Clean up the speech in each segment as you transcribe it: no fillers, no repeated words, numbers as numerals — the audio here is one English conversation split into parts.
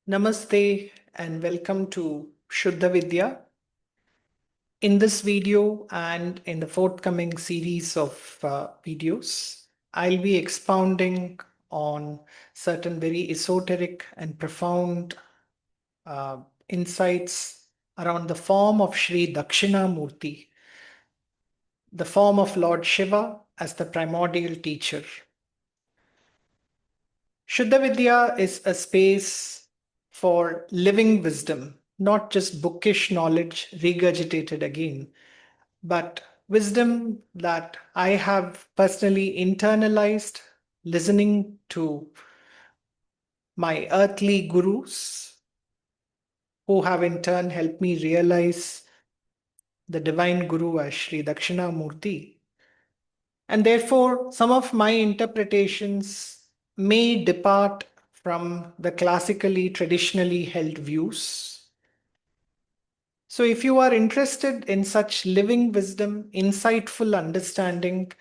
Namaste and welcome to Shuddha Vidya. In this video and in the forthcoming series of videos, I'll be expounding on certain very esoteric and profound insights around the form of Sri Dakshinamurti, the form of Lord Shiva as the primordial teacher. Shuddha Vidya is a space for living wisdom, not just bookish knowledge regurgitated again, but wisdom that I have personally internalized listening to my earthly gurus, who have in turn helped me realize the divine guru as Sri Dakshinamurti. And therefore, some of my interpretations may depart from the classically, traditionally held views. So if you are interested in such living wisdom, insightful understanding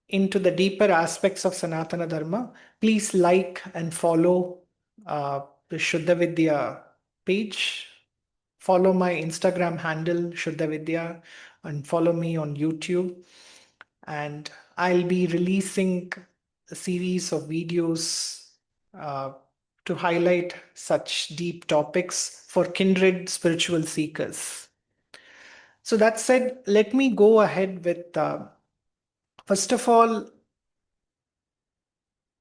into the deeper aspects of Sanatana Dharma, please like and follow the Shuddha Vidya page. Follow my Instagram handle, Shuddha Vidya, and follow me on YouTube. And I'll be releasing a series of videos to highlight such deep topics for kindred spiritual seekers. So that said, let me go ahead with, first of all,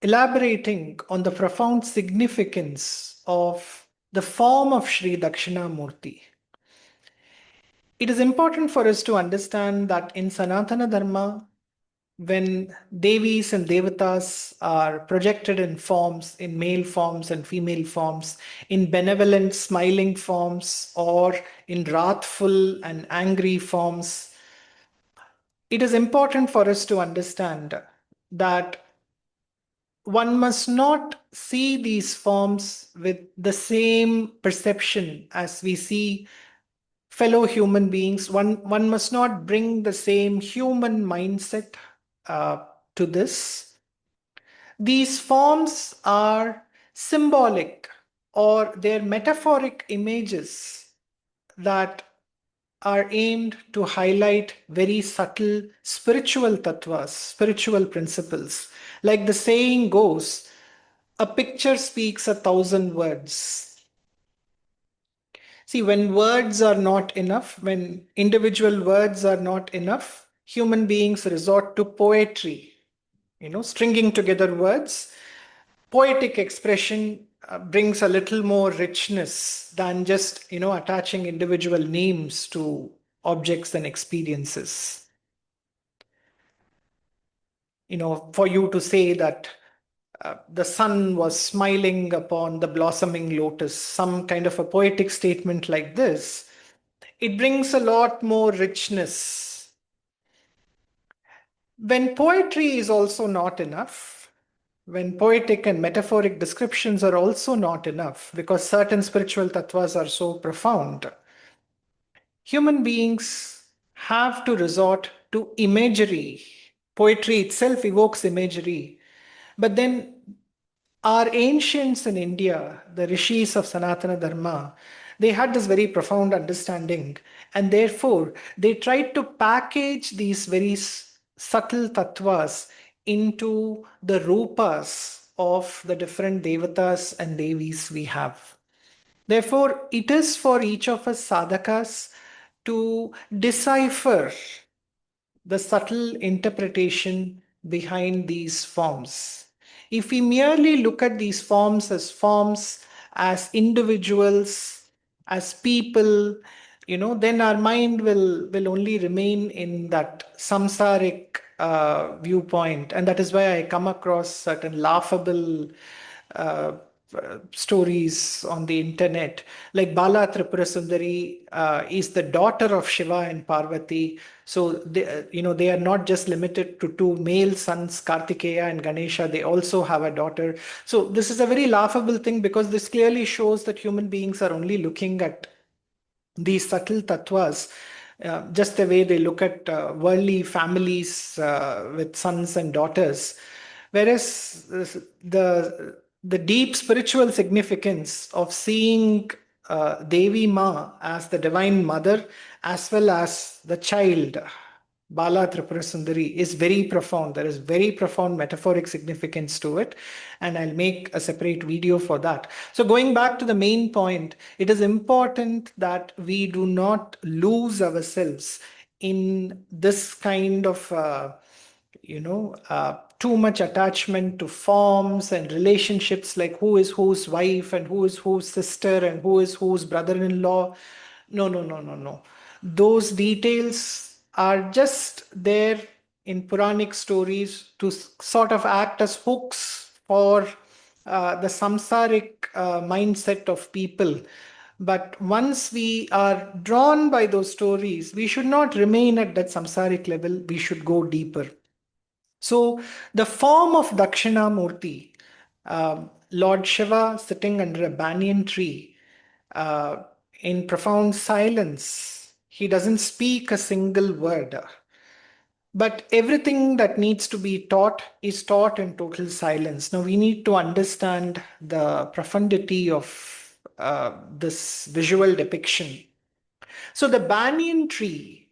elaborating on the profound significance of the form of Sri Dakshinamurti. It is important for us to understand that in Sanatana Dharma, when Devis and Devatas are projected in forms, in male forms and female forms, in benevolent, smiling forms, or in wrathful and angry forms, it is important for us to understand that one must not see these forms with the same perception as we see fellow human beings. One must not bring the same human mindset to this. These forms are symbolic, or they're metaphoric images that are aimed to highlight very subtle spiritual tattvas, spiritual principles. Like the saying goes, a picture speaks 1,000 words. See, when words are not enough, when individual words are not enough, human beings resort to poetry, stringing together words. Poetic expression brings a little more richness than just, attaching individual names to objects and experiences. For you to say that the sun was smiling upon the blossoming lotus, some kind of a poetic statement like this, it brings a lot more richness. When poetry is also not enough, when poetic and metaphoric descriptions are also not enough, because certain spiritual tattvas are so profound, human beings have to resort to imagery. Poetry itself evokes imagery. But then our ancients in India, the Rishis of Sanatana Dharma, they had this very profound understanding, and therefore they tried to package these very subtle tattvas into the rupas of the different devatas and devis we have. Therefore, it is for each of us sadhakas to decipher the subtle interpretation behind these forms. If we merely look at these forms, as individuals, as people, then our mind will only remain in that samsaric viewpoint. And that is why I come across certain laughable stories on the internet. Like Bala Tripura Sundari is the daughter of Shiva and Parvati. So they are not just limited to two male sons, Kartikeya and Ganesha. They also have a daughter. So this is a very laughable thing, because this clearly shows that human beings are only looking at these subtle tattvas just the way they look at worldly families with sons and daughters. Whereas the the deep spiritual significance of seeing Devi Ma as the divine mother as well as the child Bala Tripura Sundari is very profound. There is very profound metaphoric significance to it, and I'll make a separate video for that. So going back to the main point, it is important that we do not lose ourselves in this kind of too much attachment to forms and relationships, like who is whose wife and who is whose sister and who is whose brother-in-law. No, no, no, no, no. Those details are just there in Puranic stories to sort of act as hooks for the samsaric mindset of people. But once we are drawn by those stories, we should not remain at that samsaric level. We should go deeper. So the form of Dakshinamurti, Lord Shiva sitting under a banyan tree in profound silence, he doesn't speak a single word. But everything that needs to be taught is taught in total silence. Now we need to understand the profundity of this visual depiction. So the banyan tree,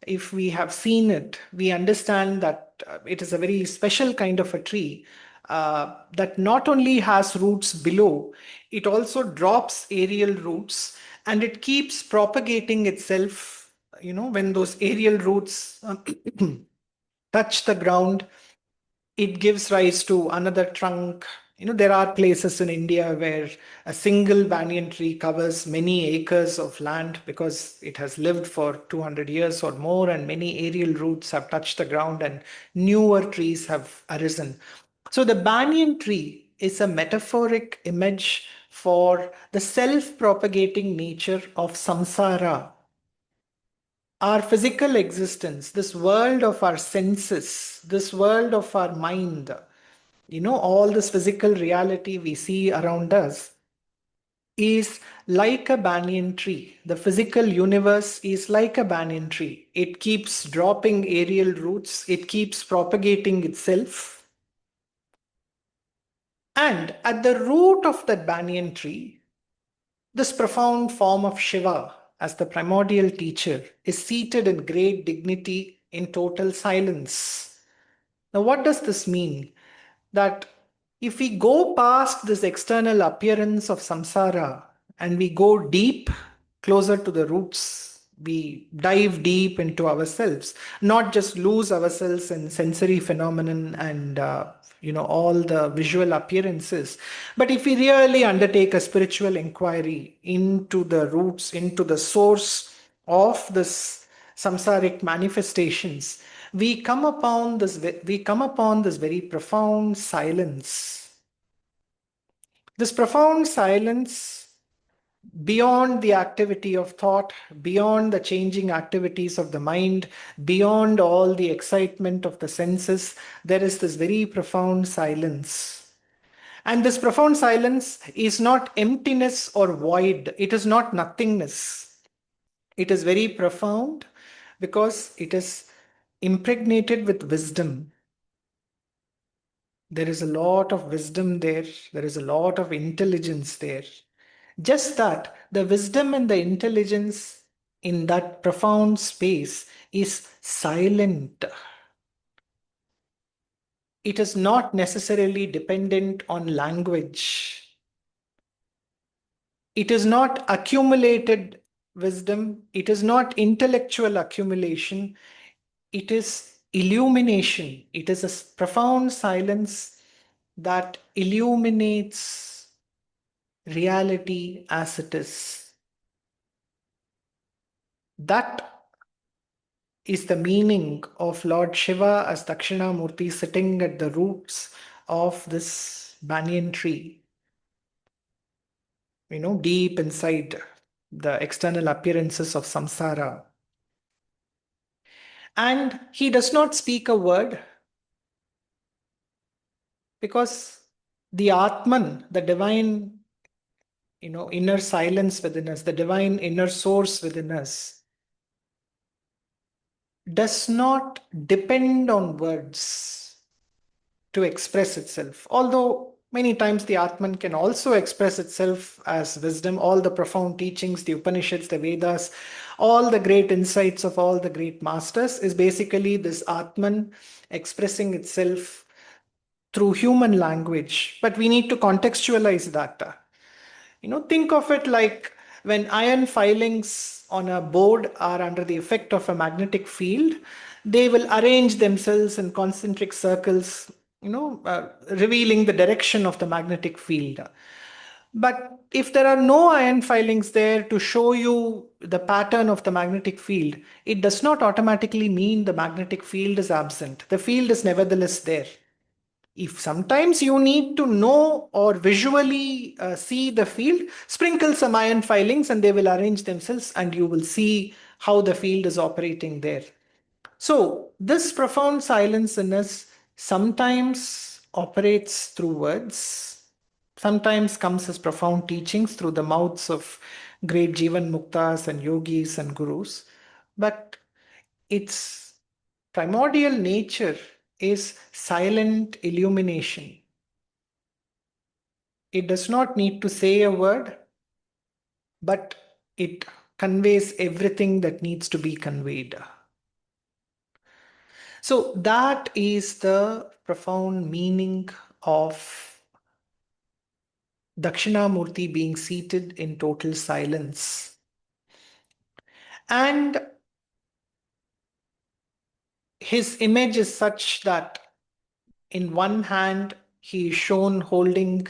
if we have seen it, we understand that it is a very special kind of a tree that not only has roots below, it also drops aerial roots and it keeps propagating itself. When those aerial roots touch the ground, it gives rise to another trunk. There are places in India where a single banyan tree covers many acres of land because it has lived for 200 years or more, and many aerial roots have touched the ground and newer trees have arisen. So the banyan tree is a metaphoric image for the self-propagating nature of samsara, our physical existence, this world of our senses, this world of our mind, all this physical reality we see around us is like a banyan tree. The physical universe is like a banyan tree. It keeps dropping aerial roots, it keeps propagating itself. And at the root of that banyan tree, this profound form of Shiva, as the primordial teacher, is seated in great dignity in total silence. Now, what does this mean? That if we go past this external appearance of samsara and we go deep, closer to the roots, we dive deep into ourselves, not just lose ourselves in sensory phenomenon and all the visual appearances, but if we really undertake a spiritual inquiry into the roots, into the source of this samsaric manifestations, we come upon this very profound silence. This profound silence, beyond the activity of thought, beyond the changing activities of the mind, beyond all the excitement of the senses, there is this very profound silence. And this profound silence is not emptiness or void. It is not nothingness. It is very profound because it is impregnated with wisdom. There is a lot of wisdom there. There is a lot of intelligence there. Just that the wisdom and the intelligence in that profound space is silent. It is not necessarily dependent on language. It is not accumulated wisdom. It is not intellectual accumulation. It is illumination. It is a profound silence that illuminates reality as it is. That is the meaning of Lord Shiva as Dakshinamurti sitting at the roots of this banyan tree, deep inside the external appearances of samsara. And he does not speak a word because the Atman, the divine, inner silence within us, the divine inner source within us, does not depend on words. to express itself. Although many times the Atman can also express itself as wisdom. All the profound teachings, the Upanishads, the Vedas, all the great insights of all the great masters is basically this Atman expressing itself through human language. But we need to contextualize that. Think of it like when iron filings on a board are under the effect of a magnetic field, they will arrange themselves in concentric circles, revealing the direction of the magnetic field. But if there are no iron filings there to show you the pattern of the magnetic field, it does not automatically mean the magnetic field is absent. The field is nevertheless there. If sometimes you need to know or visually see the field, sprinkle some iron filings and they will arrange themselves and you will see how the field is operating there. So this profound silence in us sometimes operates through words, sometimes comes as profound teachings through the mouths of great Jivan Muktas and yogis and gurus, but its primordial nature is silent illumination. It does not need to say a word, but it conveys everything that needs to be conveyed. So that is the profound meaning of Dakshinamurti being seated in total silence. And his image is such that in one hand he is shown holding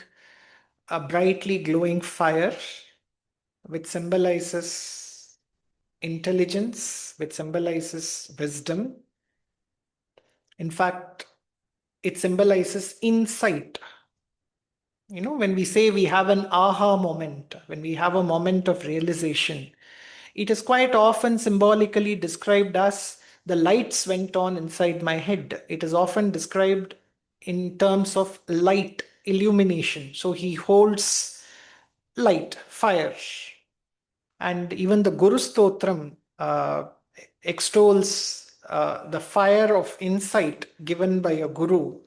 a brightly glowing fire, which symbolizes intelligence, which symbolizes wisdom. In fact, it symbolizes insight. When we say we have an aha moment, when we have a moment of realization, it is quite often symbolically described as the lights went on inside my head. It is often described in terms of light, illumination. So he holds light, fire. And even the Guru Stotram extols the fire of insight given by a guru.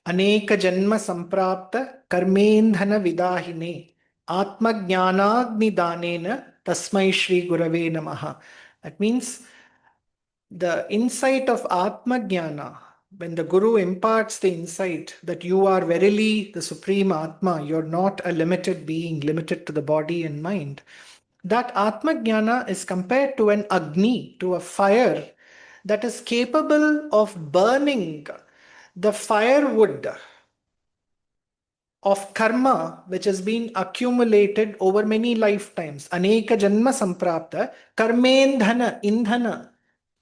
Aneka janma samprapta karmendhana vidahine atma jnanagni danena tasmai shri gurave namaha. That means the insight of Atma Jnana, when the Guru imparts the insight that you are verily the Supreme Atma, you're not a limited being, limited to the body and mind. That Atma Jnana is compared to an Agni, to a fire that is capable of burning the firewood of karma which has been accumulated over many lifetimes. Aneka janma samprapta karmendhana, indhana,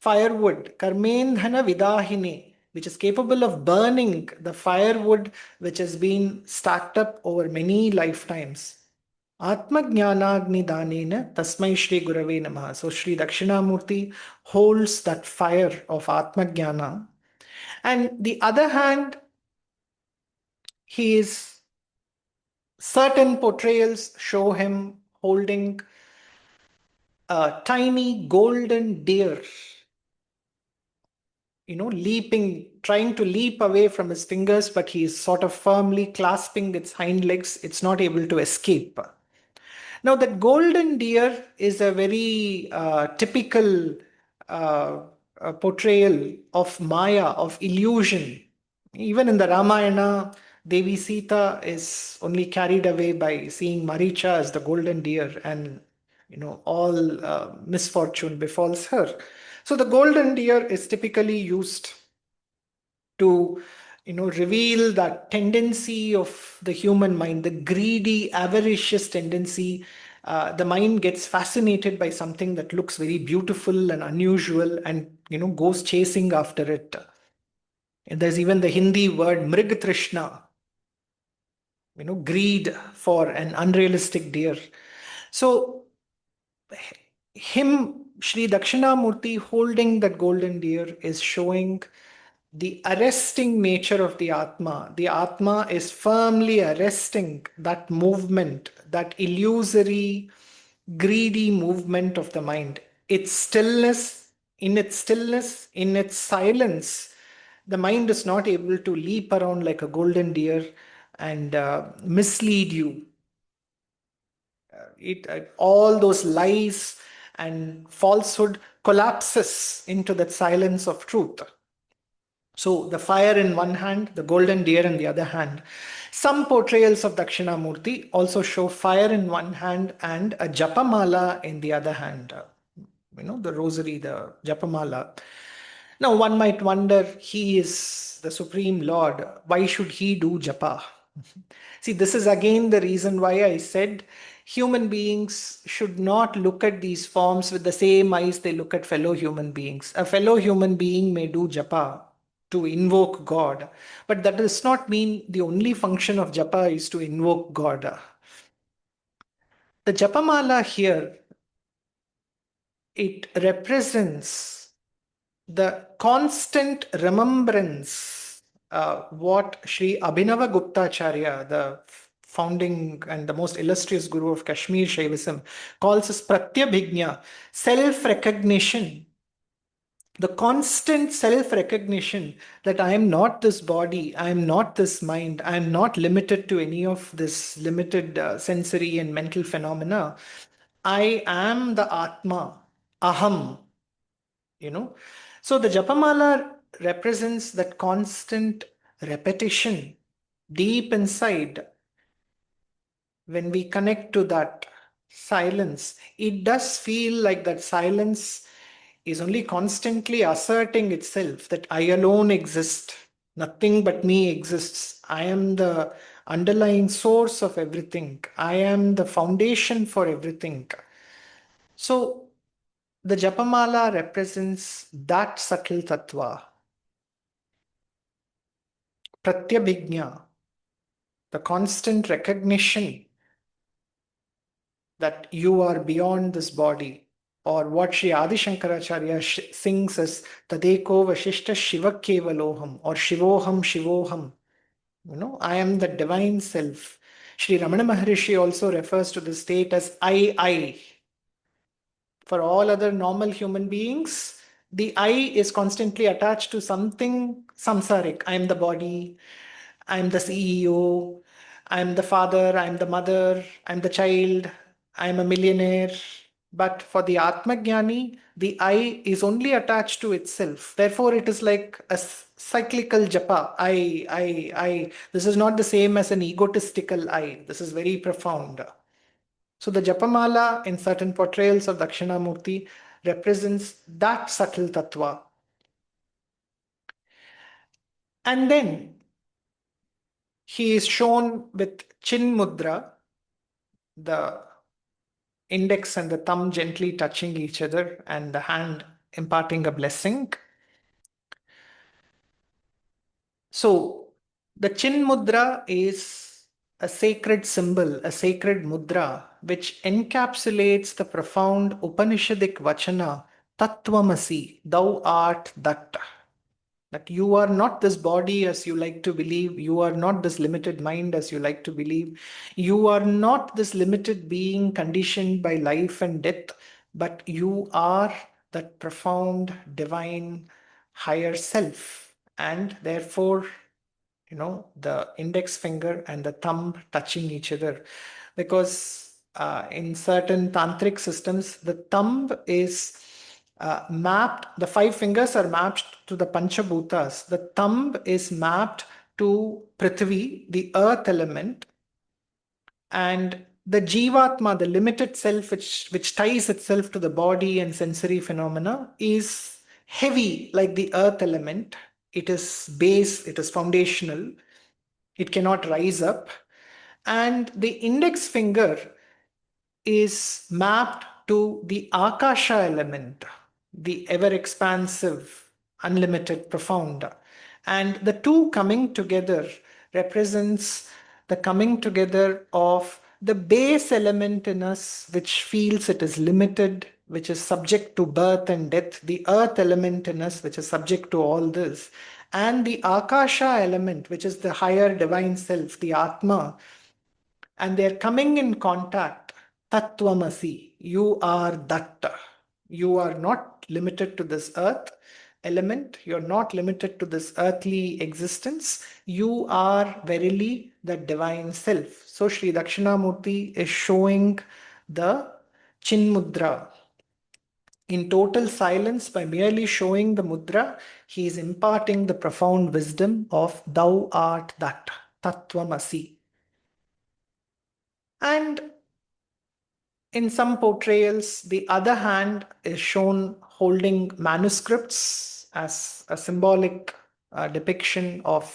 firewood, karmendhana vidahine, which is capable of burning the firewood which has been stacked up over many lifetimes. Atma Jnanagni Danena Tasmai Shri Gurave Namaha. So Sri Dakshinamurti holds that fire of Atma Jnana. And the other hand, certain portrayals show him holding a tiny golden deer, leaping, trying to leap away from his fingers, but he's sort of firmly clasping its hind legs. It's not able to escape. Now, that golden deer is a very typical portrayal of Māyā, of illusion. Even in the Ramayana, Devi Sita is only carried away by seeing Maricha as the golden deer, and all misfortune befalls her. So the golden deer is typically used to reveal that tendency of the human mind, the greedy, avaricious tendency. The mind gets fascinated by something that looks very beautiful and unusual and goes chasing after it. And there's even the Hindi word mrig trishna, greed for an unrealistic deer. So Sri Dakshinamurti holding that golden deer is showing the arresting nature of the Atma. The Atma is firmly arresting that movement, that illusory, greedy movement of the mind. In its stillness, in its silence, The mind is not able to leap around like a golden deer and mislead you. All those lies and falsehood collapses into that silence of truth. So the fire in one hand, the golden deer in the other hand. Some portrayals of Dakshinamurti also show fire in one hand and a Japa Mālā in the other hand. The rosary, the Japa Mālā. Now one might wonder, he is the Supreme Lord. Why should he do Japa? See, this is again the reason why I said human beings should not look at these forms with the same eyes they look at fellow human beings. A fellow human being may do Japa to invoke God, but that does not mean the only function of Japa is to invoke God. The Japa Mālā here, it represents the constant remembrance, what Sri Abhinava Guptacharya, the founding and the most illustrious guru of Kashmir Shaivism, calls as Pratyabhijna, self-recognition. The constant self-recognition that I am not this body, I am not this mind, I am not limited to any of this limited sensory and mental phenomena. I am the Atma, Aham, So the Japamala represents that constant repetition deep inside. When we connect to that silence, it does feel like that silence is only constantly asserting itself that I alone exist, nothing but me exists. I am the underlying source of everything. I am the foundation for everything. So the Japamala represents that subtle tattva, pratyabhijna, the constant recognition that you are beyond this body, or what Sri Adi Shankaracharya sings as Tadeko Vashishta Shivakkevaloham, or Shivoham Shivoham. I am the divine self. Sri Ramana Maharishi also refers to the state as I. For all other normal human beings, the I is constantly attached to something samsaric. I am the body, I am the CEO, I am the father, I am the mother, I am the child, I am a millionaire. But for the Atmajnani, the I is only attached to itself. Therefore, it is like a cyclical japa. I. This is not the same as an egotistical I. This is very profound. So the Japamala in certain portrayals of Dakshinamurti represents that subtle tattva. And then he is shown with Chin Mudra, the index and the thumb gently touching each other and the hand imparting a blessing. So the Chin Mudra is a sacred symbol, a sacred mudra, which encapsulates the profound Upanishadic vachana, Tattvamasi, thou art that. That you are not this body as you like to believe. You are not this limited mind as you like to believe. You are not this limited being conditioned by life and death, but you are that profound, divine, higher self. And therefore, the index finger and the thumb touching each other. Because in certain tantric systems, the thumb is mapped, the five fingers are mapped to the Panchabhutas. The thumb is mapped to Prithvi, the earth element, and the Jivatma, the limited self, which ties itself to the body and sensory phenomena, is heavy like the earth element. It is base, it is foundational, it cannot rise up. And the index finger is mapped to the Akasha element, the ever expansive, unlimited, profound. And the two coming together represents the coming together of the base element in us, which feels it is limited, which is subject to birth and death, the earth element in us, which is subject to all this, and the Akasha element, which is the higher divine self, the Atma, and they're coming in contact. Tattvamasi, you are that. You are not limited to this earth. element. You're not limited to this earthly existence. You are verily the divine self. So Sri Dakshinamurti is showing the Chin Mudra. In total silence, by merely showing the mudra, he is imparting the profound wisdom of thou art that, Tattvamasi. And in some portrayals, the other hand is shown holding manuscripts as a symbolic depiction of,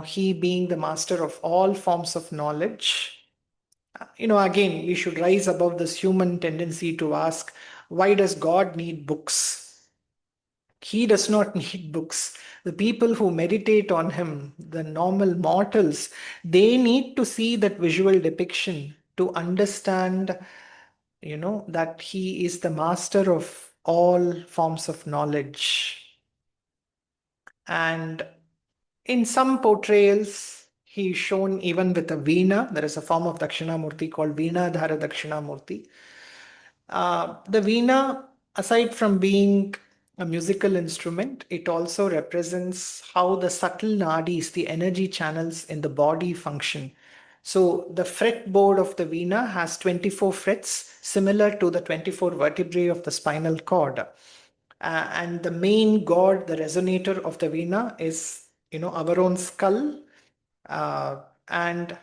he being the master of all forms of knowledge. Again, we should rise above this human tendency to ask, why does God need books? He does not need books. The people who meditate on him, the normal mortals, they need to see that visual depiction to understand, that he is the master of all forms of knowledge. And in some portrayals, he is shown even with a Veena. There is a form of Dakshinamurti called Veena Dhara Dakshinamurti. The Veena, aside from being a musical instrument, it also represents how the subtle nadis, the energy channels in the body function. So the fretboard of the Veena has 24 frets, similar to the 24 vertebrae of the spinal cord. And the main god, the resonator of the Veena is, our own skull. And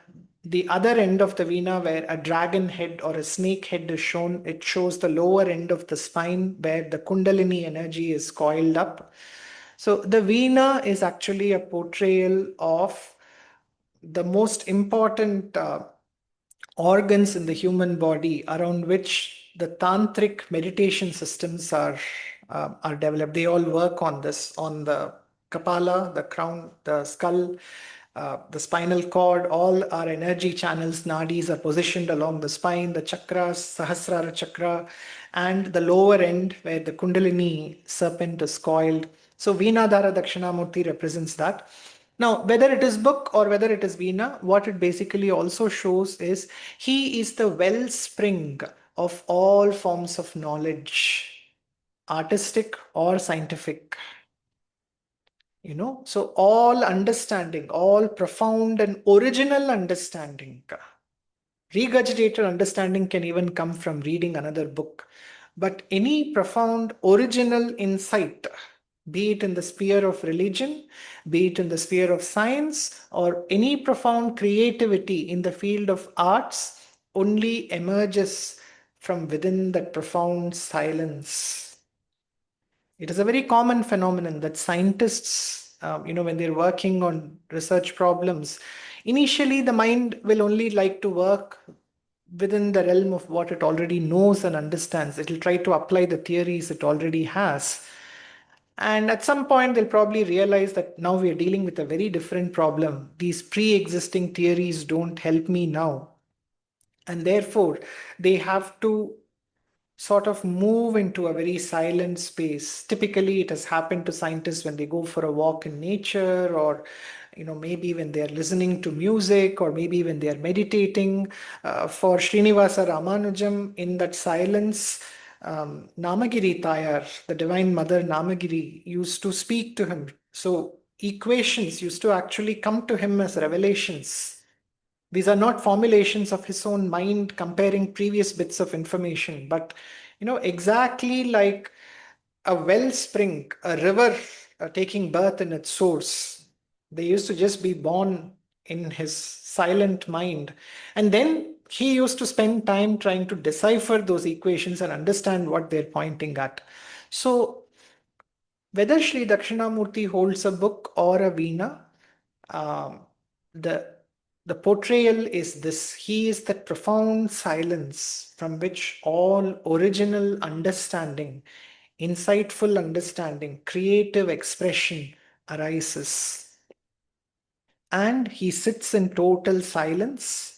the other end of the Veena, where a dragon head or a snake head is shown, it shows the lower end of the spine where the Kundalini energy is coiled up. So the Veena is actually a portrayal of the most important organs in the human body around which the tantric meditation systems are developed. They all work on this, on the Kapala, the crown, the skull, the spinal cord. All our energy channels, nadis, are positioned along the spine, the chakras, Sahasrara chakra, and the lower end where the Kundalini serpent is coiled. So Veenadhara Dakshinamurti represents that. Now, whether it is book or whether it is Veena, what it basically also shows is he is the wellspring of all forms of knowledge, artistic or scientific. So all understanding, all profound and original understanding, regurgitated understanding can even come from reading another book. But any profound original insight, be it in the sphere of religion, be it in the sphere of science, or any profound creativity in the field of arts, only emerges from within that profound silence. It is a very common phenomenon that scientists, when they're working on research problems, initially the mind will only like to work within the realm of what it already knows and understands. It will try to apply the theories it already has. And at some point, they'll probably realize that now we are dealing with a very different problem. These pre-existing theories don't help me now. And therefore, they have to sort of move into a very silent space. Typically, it has happened to scientists when they go for a walk in nature, or maybe when they are listening to music, or maybe when they are meditating. For Srinivasa Ramanujam, in that silence, Namagiri Tayar, the Divine Mother Namagiri, used to speak to him. So equations used to actually come to him as revelations. These are not formulations of his own mind comparing previous bits of information, but exactly like a wellspring, a river taking birth in its source. They used to just be born in his silent mind. And then he used to spend time trying to decipher those equations and understand what they're pointing at. So whether Sri Dakshinamurti holds a book or a Veena, um, the portrayal is this: he is that profound silence from which all original understanding, insightful understanding, creative expression arises. And he sits in total silence.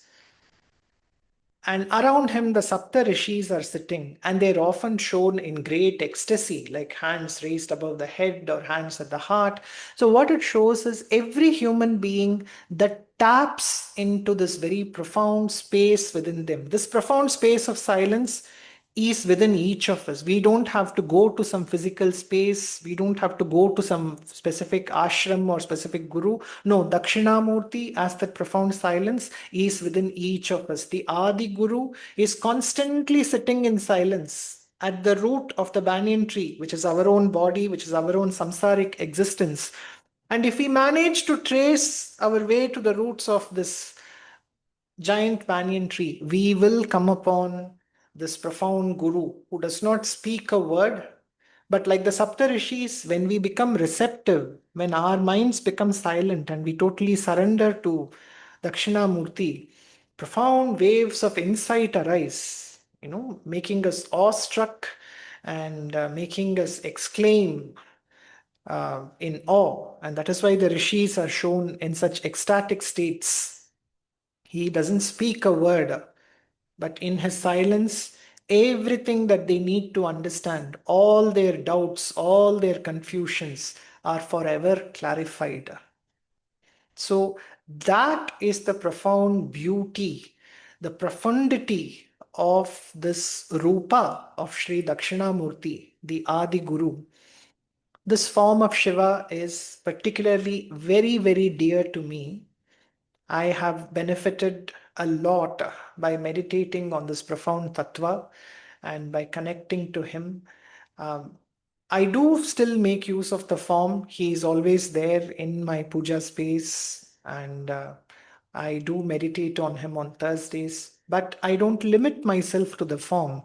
And around him, the Sapta Rishis are sitting, and they're often shown in great ecstasy, like hands raised above the head or hands at the heart. So, what it shows is every human being that taps into this very profound space within them. This profound space of silence is within each of us. We don't have to go to some physical space. We don't have to go to some specific ashram or specific guru. No, Dakshinamurti, as that profound silence, is within each of us. The Adi Guru is constantly sitting in silence at the root of the banyan tree, which is our own body, which is our own samsaric existence. And if we manage to trace our way to the roots of this giant banyan tree, we will come upon this profound guru who does not speak a word. But like the Sapta Rishis, when we become receptive, when our minds become silent and we totally surrender to Dakshinamurti, profound waves of insight arise, making us awestruck and making us exclaim in awe. And that is why the Rishis are shown in such ecstatic states. He doesn't speak a word, but in his silence, everything that they need to understand, all their doubts, all their confusions are forever clarified. So that is the profound beauty, the profundity of this Rupa of Sri Dakshinamurti, the Adi Guru. This form of Shiva is particularly very, very dear to me. I have benefited a lot by meditating on this profound tattva and by connecting to him. Um, I do still make use of the form. He is always there in my puja space, and I do meditate on him on Thursdays. But I don't limit myself to the form.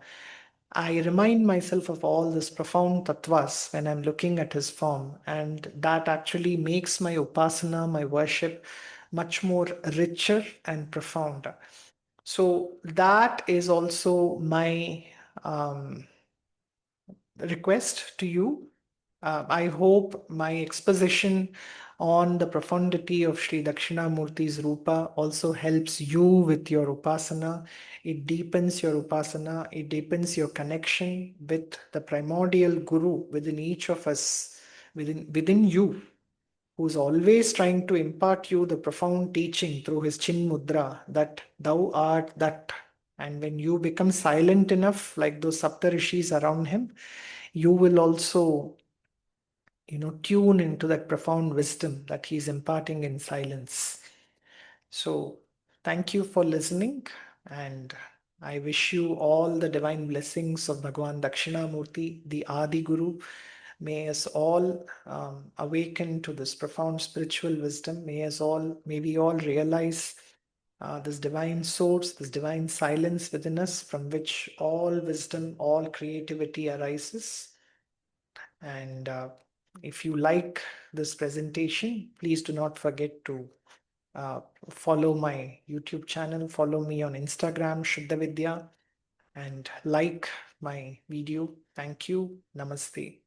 I remind myself of all this profound tattvas when I'm looking at his form, and that actually makes my upasana, my worship, much more richer and profound. So that is also my request to you. I hope my exposition on the profundity of Sri Dakshinamurti's Rupa also helps you with your Upasana. It deepens your Upasana, it deepens your connection with the primordial Guru within each of us, within you, who's always trying to impart you the profound teaching through his Chin Mudrā that thou art that. And when you become silent enough, like those Sapta Rishis around him, you will also tune into that profound wisdom that he's imparting in silence. So thank you for listening, and I wish you all the divine blessings of Bhagavan Dakshinamurti, the Adi Guru. May us all awaken to this profound spiritual wisdom. May we all realize this divine source, this divine silence within us, from which all wisdom, all creativity arises. And if you like this presentation, please do not forget to follow my YouTube channel, follow me on Instagram, Shuddha Vidya, and like my video. Thank you. Namaste.